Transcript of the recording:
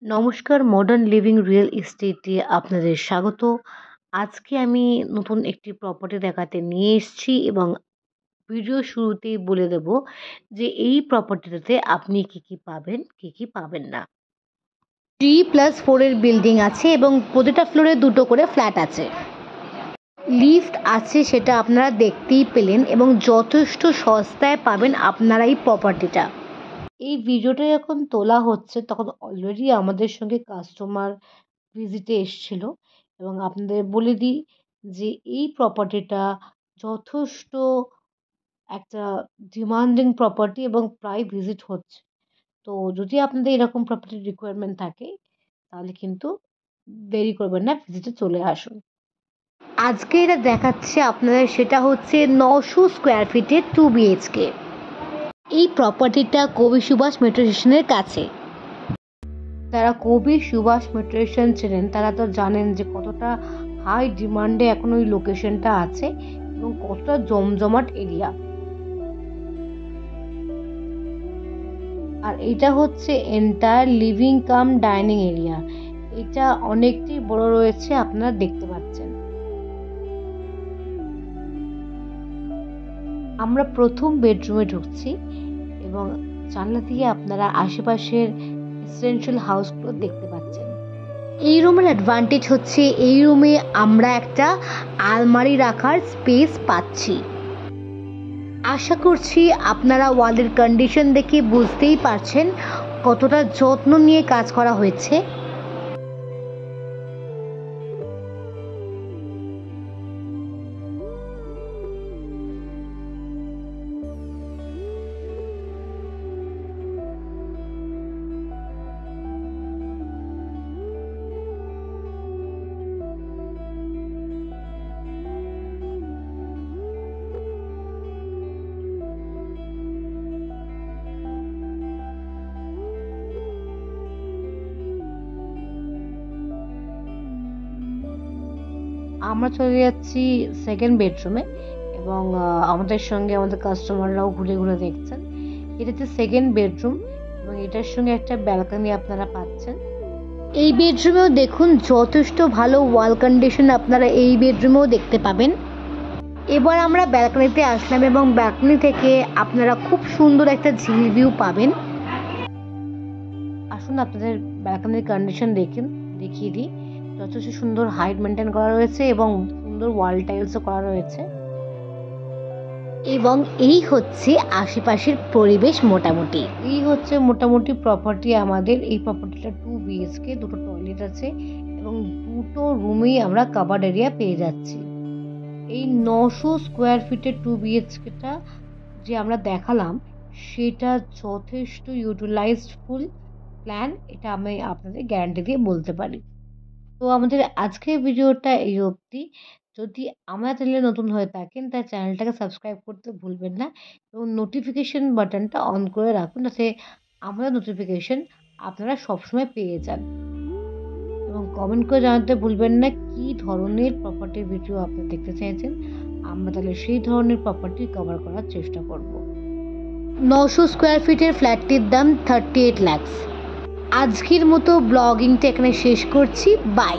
নমস্কার, modern living real এস্টেটে আপনাদের স্বাগত। আজকে আমি নতুন একটি প্রপার্টি দেখাতে নিয়ে এসেছি এবং ভিডিও শুরুতেই বলে দেব যে এই প্রপার্টিটাতে আপনি কি পাবেন, কি পাবেন না। 3+4 এর বিল্ডিং আছে এবং প্রতিটা ফ্লোরে দুটো করে ফ্ল্যাট আছে। লিফট আছে, সেটা আপনারা দেখতেই পেলেন এবং যথেষ্ট সস্তায় পাবেন আপনারা এই প্রপার্টিটা। এই ভিডিওটা যখন তোলা হচ্ছে তখন অলরেডি আমাদের সঙ্গে কাস্টমার ভিজিটে এসছিল এবং আপনাদের বলে দিই যে এই প্রপার্টিটা যথেষ্ট একটা ডিমান্ডিং প্রপার্টি এবং প্রায় ভিজিট হচ্ছে। তো যদি আপনাদের এরকম প্রপার্টির রিকোয়ারমেন্ট থাকে তাহলে কিন্তু দেরি করবেন না, ভিজিটে চলে আসুন। আজকে এটা দেখাচ্ছে আপনাদের, সেটা হচ্ছে 900 স্কোয়ার ফিটের 2 BHK। এই প্রপার্টিটা কবি সুভাষ মেট্রো স্টেশনের কাছে। যারা কবি সুভাষ মেট্রো স্টেশন চেনেন তারা তো জানেন যে কতটা হাই ডিমান্ডে এখন ওই লোকেশনটা আছে এবং কতটা জমজমাট এরিয়া। আর এটা হচ্ছে entire living cum dining area. এটা অনেকটাই বড় রয়েছে, আপনারা দেখতে পাচ্ছেন। আমরা প্রথম বেডরুমে ঢুকছি এবং জানলা দিয়ে আপনারা আশেপাশের রেসিডেন্সিয়াল হাউসগুলো দেখতে পাচ্ছেন। এই রুমের অ্যাডভান্টেজ হচ্ছে এই রুমে আমরা একটা আলমারি রাখার স্পেস পাচ্ছি। আশা করছি আপনারা ওয়ালের কন্ডিশন দেখে বুঝতেই পারছেন কতটা যত্ন নিয়ে কাজ করা হয়েছে। আমরা চলে যাচ্ছি সেকেন্ড বেডরুমে এবং আমাদের সঙ্গে আমাদের কাস্টমাররাও ঘুরে ঘুরে দেখছেন। এটা হচ্ছে সেকেন্ড বেডরুম এবং এটার সঙ্গে একটা ব্যালকনি আপনারা পাচ্ছেন। এই বেডরুমেও দেখুন যথেষ্ট ভালো ওয়াল কন্ডিশন আপনারা এই বেডরুমেও দেখতে পাবেন। এবার আমরা ব্যালকনিতে আসলাম এবং ব্যালকনি থেকে আপনারা খুব সুন্দর একটা ঝিল ভিউ পাবেন। আসুন আপনাদের ব্যালকনির কন্ডিশন দেখিয়ে দিই। যথেষ্ট সুন্দর হাইট মেনটেন করা রয়েছে এবং সুন্দর ওয়াল টাইলসও করা রয়েছে এবং এই হচ্ছে আশেপাশের পরিবেশ। মোটামুটি এই হচ্ছে মোটামুটি প্রপার্টি আমাদের। এই প্রপার্টিটা 2 BHK, দুটো টয়লেট আছে এবং দুটো রুমেই আমরা কাভার্ড এরিয়া পেয়ে যাচ্ছি। এই 900 স্কোয়ার ফিটের 2 BHKটা যে আমরা দেখালাম সেটা যথেষ্ট ইউটিলাইজড ফুল প্ল্যান, এটা আমি আপনাদের গ্যারান্টি দিয়ে বলতে পারি। তো আমাদের আজকের ভিডিওটা এই অবধি। যদি আমার চ্যানেলে নতুন হয়ে থাকেন তাই চ্যানেলটাকে সাবস্ক্রাইব করতে ভুলবেন না এবং নোটিফিকেশন বাটনটা অন করে রাখুন যাতে আমাদের নোটিফিকেশন আপনারা সবসময় পেয়ে যান। এবং কমেন্ট করে জানাতে ভুলবেন না কি ধরনের প্রপার্টির ভিডিও আপনি দেখতে চাইছেন, আমরা তাহলে সেই ধরনের প্রপার্টি কভার করার চেষ্টা করব। 900 স্কোয়ার ফিটের ফ্ল্যাটটির দাম 38 লাখ। আজকের মতো ব্লগিংটা এখানে শেষ করছি। বাই।